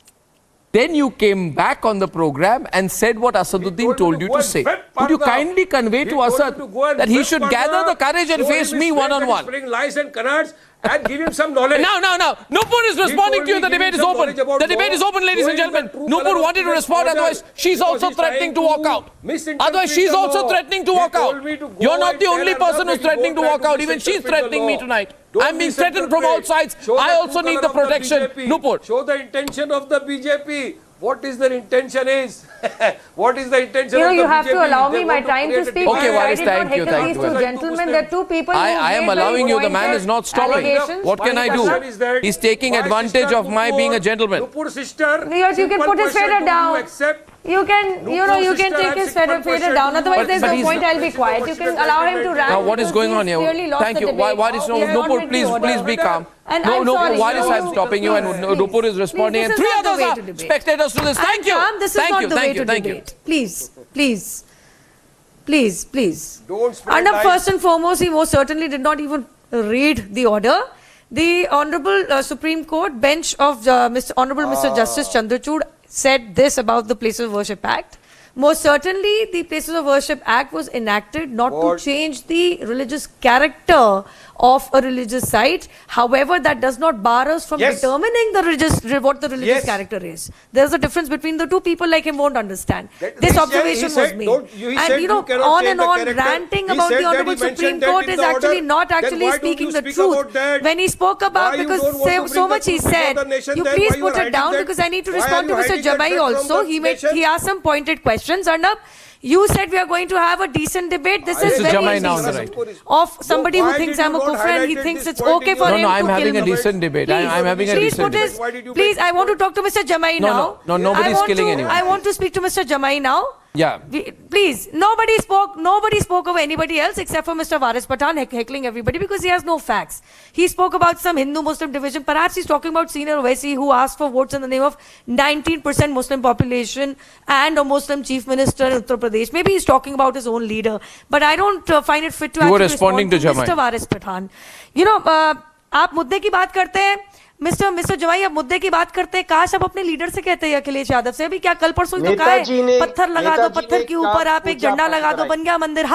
Then you came back on the program and said what Asaduddin told you to say. Could you kindly convey to Asad that he should gather the courage and face me one-on-one? Spreading lies and canards and give him some knowledge. Now. Nupur is responding to you. The debate is open. The debate is open, ladies and gentlemen. Nupur wanted to respond. Otherwise, she's also threatening to walk out. You're not the only person who's threatening to walk out. Even she's threatening me tonight. I'm being threatened from all sides. I also need the protection. Nupur. Show the intention of the BJP. What is their intention is? What is the intention of the BJP? You have to allow me my time to speak. Okay, Waris, thank you. These two gentlemen, there are two people. I am allowing you. The man is not stopping. What can I do? He's taking advantage of my being a gentleman. Nupur sister. You can put his feather down. You can take his feather down. Otherwise, there's no point. I'll be quiet. You can allow him to rant. Now, what is going on here? Thank you. Waris, Nupur, please be calm. No, Waris, I'm stopping you, and Nupur is responding, and 3 others are spectators to this. Thank you. Thank you. Please. Arnab, first and foremost, he most certainly did not even read the order. The Honorable Supreme Court bench of Honorable Mr. Justice Chandrachud said this about the Places of Worship Act. Most certainly, the Places of Worship Act was enacted not to change the religious character of a religious site. However, that does not bar us from determining what the religious character is. There's a difference between the two. People like him won't understand. This observation was made. And on and on ranting about the Honorable Supreme Court is actually not speaking the truth. When he spoke about, because so much he said, you please put it down because I need to respond to Mr. Jamai also. He asked some pointed questions. Arnab, you said we are going to have a decent debate. This is very easy. Of somebody who thinks I'm a kufr and he thinks it's okay for him to kill me. No, I'm having a decent debate. I'm having a decent debate. Please, I want to talk to Mr. Jamai now. No, nobody's killing anyone. I want to speak to Mr. Jamai now. Yeah. Please, nobody spoke of anybody else except for Mr. Waris Pathan heckling everybody because he has no facts. He spoke about some Hindu-Muslim division. Perhaps he's talking about Senior Owaisi who asked for votes in the name of 19% Muslim population and a Muslim chief minister in Uttar Pradesh. Maybe he's talking about his own leader. But I don't find it fit to actually respond to Mr. Waris Pathan. You know, आप मुद्दे की बात करते हैं mister जवाई, अब मुद्दे की बात करते हैं. काश अब अपने लीडर से कहते हैं अखिलेश यादव से, अभी क्या कल परसों तो कहा है पत्थर लगा दो, पत्थर के ऊपर आप एक झंडा लगा दो, बन गया मंदिर.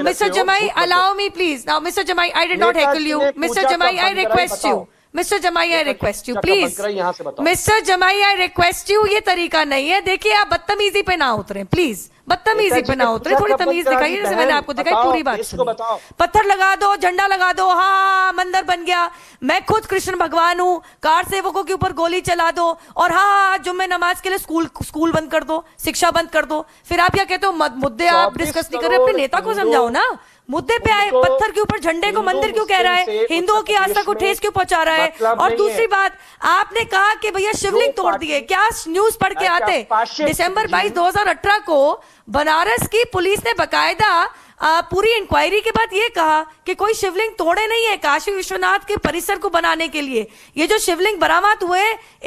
मिस्टर जमाई, allow me please. Now Mr. Jamai, I did not heckle you. Mr. Jamai, I request you. Mr. Jamai, I request you, please. Mr. Jamai, I request you. ये तरीका नहीं है. देखिए आप बदतमीजी पे ना उतरे, प्लीज. बदतमीजी पे ना उतरे, थोड़ी तमीज दिखाइए जैसे मैंने आपको दिखाई. पूरी बात सुनिए. पत्थर लगा दो, झंडा लगा दो, हाँ मंदिर बन गया. मैं खुद कृष्ण भगवान हूँ. कार सेवकों के ऊपर गोली चला दो और हाँ जुम्मे नमाज के लिए स्कूल बंद कर दो, शिक्षा बंद कर दो. फिर आप क्या कहते हो मुद्दे आप डिस्कस नहीं कर रहे. अपने नेता को समझाओ ना. मुद्दे पे आए. पत्थर के ऊपर झंडे को मंदिर क्यों कह रहा है? हिंदुओं की आस्था को ठेस क्यों पहुंचा रहा है? और दूसरी बात, आपने कहा कि भैया शिवलिंग तोड़ दिए. क्या न्यूज पढ़ के आते? दिसंबर 22, 2018 को बनारस की पुलिस ने बकायदा पूरी इंक्वायरी के बाद ये कहा कि कोई शिवलिंग तोड़े नहीं है काशी विश्वनाथ के परिसर को बनाने के लिए। ये जो शिवलिंग बरामद हुए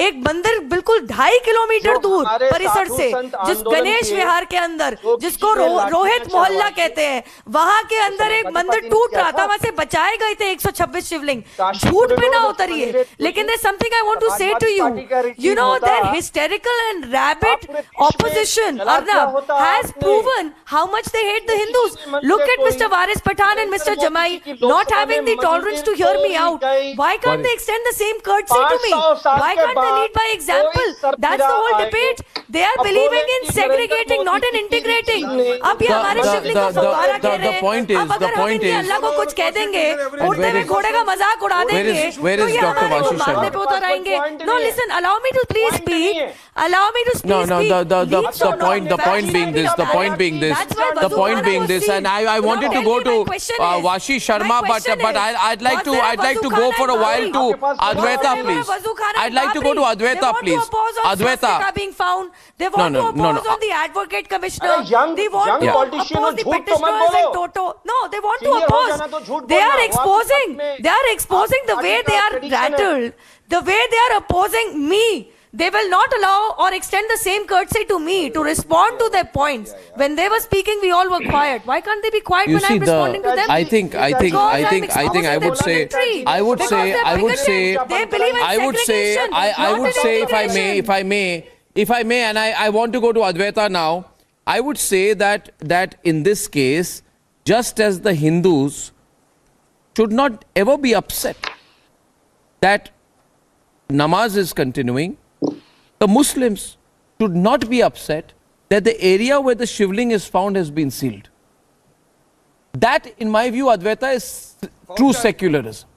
एक मंदिर बिल्कुल 2.5 किलोमीटर दूर परिसर से, जिस गणेश विहार के अंदर, जिसको रोहित मोहल्ला कहते हैं, वहां के अंदर एक मंदिर टूट रहा था, वहां से बचाए गए थे 126 शिवलिंग। झूठ पे ना उतरिए। लेकिन there's something I want to say to you. You know, their hysterical and rabid opposition, Arnab, has proven how much they hate the Hindus. Look at Mr. Waris Pathan and Mr. Jamai not having the tolerance to hear me out. Why can't they extend the same courtesy to me? Why can't they lead by example? That's the whole debate. They are believing in segregating, not in integrating. अब ये हमारे शिवलिंग को फुकारा कह रहे हैं। अब अगर हम इनके अल्लाह को कुछ कह देंगे, उड़ते हुए घोड़े का मजाक उड़ा देंगे, तो ये हमारे को मारने पे उतर आएंगे। No, listen, allow me to please speak. Allow me to speak. No, the point being this, and I wanted to go to Vashi Sharma, but I'd like to go for a while to Advaita, please. I'd like to go to Advaita, please. Advaita. Being found. They want to oppose on the advocate commissioner. They want to oppose the petitioners in toto. No, they want to oppose. They are exposing the way they are rattled, the way they are opposing me. They will not allow or extend the same courtesy to me to respond to their points. When they were speaking, we all were quiet. Why can't they be quiet when I'm responding to them? I think I would say, if I may, and I want to go to Advaita now, I would say that in this case, just as the Hindus should not ever be upset that namaz is continuing, the Muslims should not be upset that the area where the shivling is found has been sealed. That, in my view, Advaita, is true secularism.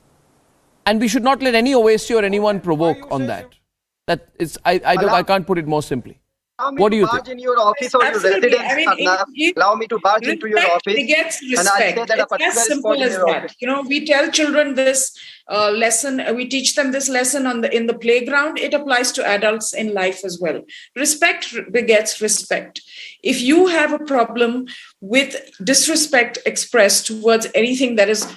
And we should not let any Owaisi or anyone provoke on that. That is, I can't put it more simply. What do you think? In your office or your residence, allow me to barge into your office. Begets respect. It's as simple as that. You know, we tell children this lesson, we teach them this lesson in the playground. It applies to adults in life as well. Respect begets respect. If you have a problem with disrespect expressed towards anything that is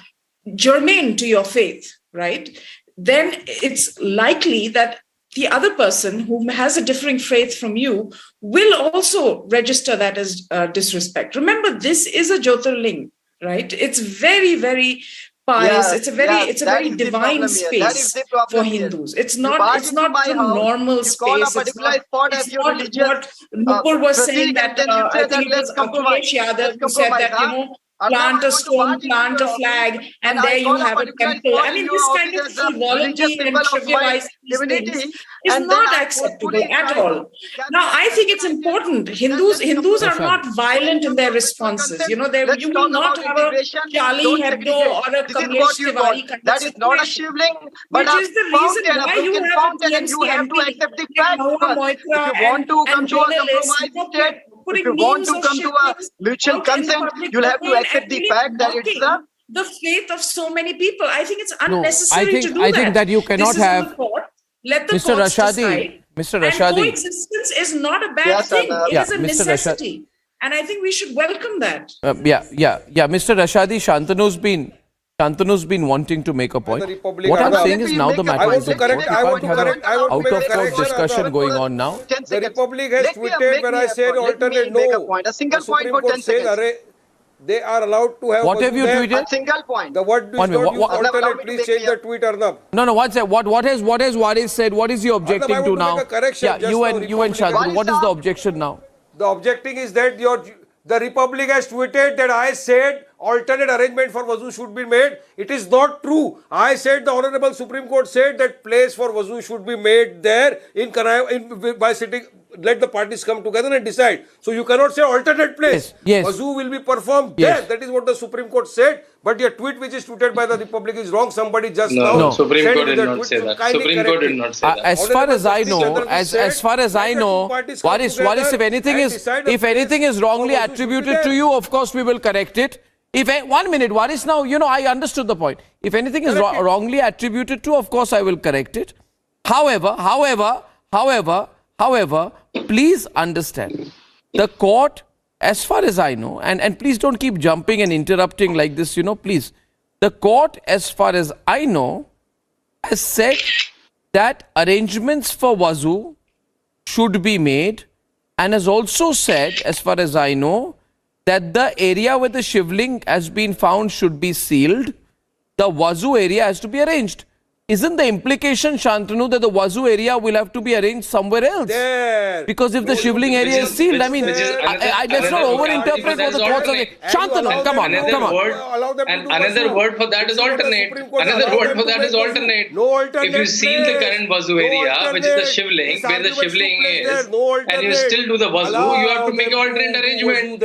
germane to your faith, right, then it's likely that the other person who has a differing faith from you will also register that as disrespect. Remember, this is a Jyotirling, right? It's very, very pious. It's a very divine space for Hindus. It's not the normal space. It's not what Nupur was saying that I think it was Akhilesh Yadav who said that, you know, plant a stone, plant a flag, and there you have a temple. I mean, this kind of frivolity and trivializing things is not acceptable at all. Now, I think it's important. Hindus are not violent in their responses. You know, you will not have a Charlie Hebdo or a Kamlesh Tiwari kind that is not a shivling, but which is the reason why you have a TMC you have to accept the fact. If you want to come to a compromise state, if you want to come to a mutual consent, you'll have to accept the fact that it's the faith of so many people. I think it's unnecessary to do that. I think that you cannot have. Let the Mr. courts Rashadi, decide. And coexistence is not a bad thing. It is a necessity. And I think we should welcome that. Mr. Rashadi, Shantanu's been wanting to make a point. What I'm saying is now the matter is in court. You can't have an out-of-court discussion going on now. The Republic has tweeted when I said alternate no. A single point for 10 seconds. They are allowed to have. What have you tweeted? A single point. The word is not used alternate. Please change the tweet, Arnab. No. What has Waris said? What is he objecting to now? You and Shantanu. What is the objection now? The objecting is that the Republic has tweeted that I said alternate arrangement for Wazu should be made. It is not true. I said the Honorable Supreme Court said that place for Wazu should be made there by sitting. Let the parties come together and decide. So you cannot say alternate place. Yes. Wazu will be performed there. That is what the Supreme Court said. But your tweet which is tweeted by the Republic is wrong. Somebody just now. No, Supreme Court did not say that. Supreme Court did not say that. As far as I know, Waris, if anything is wrongly attributed to you, of course we will correct it. If 1 minute, Waris, now, you know, I understood the point. If anything is wrongly attributed to, of course I will correct it. However, please understand, the court as far as I know, and please don't keep jumping and interrupting like this, please. The court, as far as I know, has said that arrangements for wazoo should be made, and has also said, as far as I know, that the area where the shivling has been found should be sealed. The wazoo area has to be arranged. Isn't the implication, Shantanu, that the wazoo area will have to be arranged somewhere else? Because if the shivling area is sealed, I mean, let's not overinterpret what the courts are saying. Shantanu, come on. Another word for that is alternate. Another word for that is alternate. If you seal the current wazoo area, which is the shivling, where the shivling is, and you still do the wazoo, you have to make an alternate arrangement.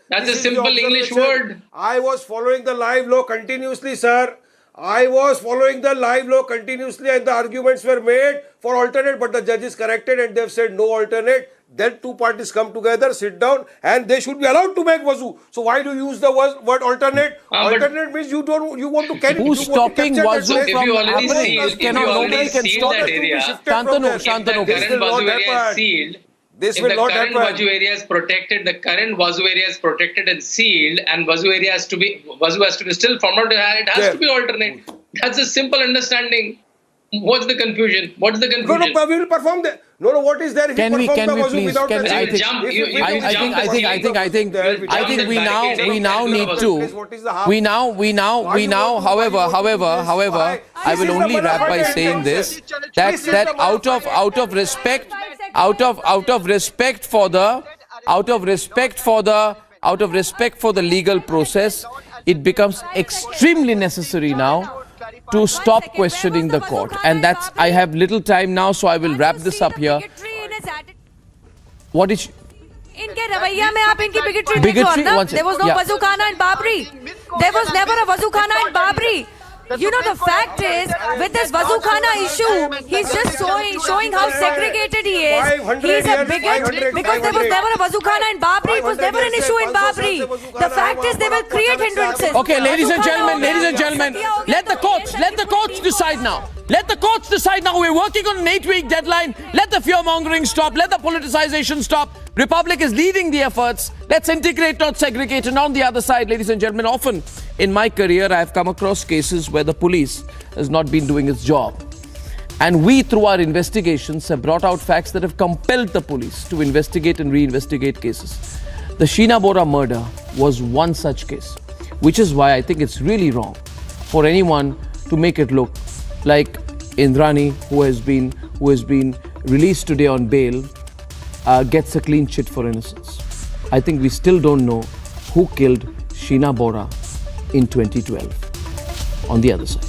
That's a simple English word. I was following the live law continuously, sir. I was following the live law continuously, and the arguments were made for alternate, but the judges corrected and they've said no alternate. Then two parties come together, sit down, and they should be allowed to make wazoo. So why do you use the word alternate? Alternate means you want to carry. Who's stopping wazoo from happening? If you already sealed that area, Shantanu, the current wazoo area is sealed. This if will the not current happen. wazoo area is protected, the current wazoo area is protected and sealed, and wazoo has to be still formed. It has to be alternate. That's a simple understanding. What's the confusion? What is the confusion? No, we will perform that. No, what is there? If Can we please? I think we now need to. However, I will only wrap by saying this: that out of respect for the legal process, it becomes extremely necessary now to stop questioning the court. And that's, I have little time now, so I will wrap this up here. What is... इनके रवैया में आप इनकी bigotry देखो ना. There was no वजूखाना in Babri. There was never a वजूखाना in Babri. You know, the fact is, with this Vazukhana issue, he's just showing how segregated he is. He's a bigot because there was never a Vazukhana in Babri. It was never an issue in Babri. The fact is, they will create hindrances. Okay, ladies and gentlemen, let the courts decide now. Let the courts decide now. We're working on an 8-week deadline. Let the fear-mongering stop. Let the politicization stop. Republic is leading the efforts. Let's integrate, not segregate. And on the other side, ladies and gentlemen, often in my career, I have come across cases where the police has not been doing its job. And we, through our investigations, have brought out facts that have compelled the police to investigate and reinvestigate cases. The Sheena Bora murder was one such case, which is why I think it's really wrong for anyone to make it look like Indrani, who has been released today on bail, gets a clean chit for innocence. I think we still don't know who killed Sheena Bora in 2012 on the other side.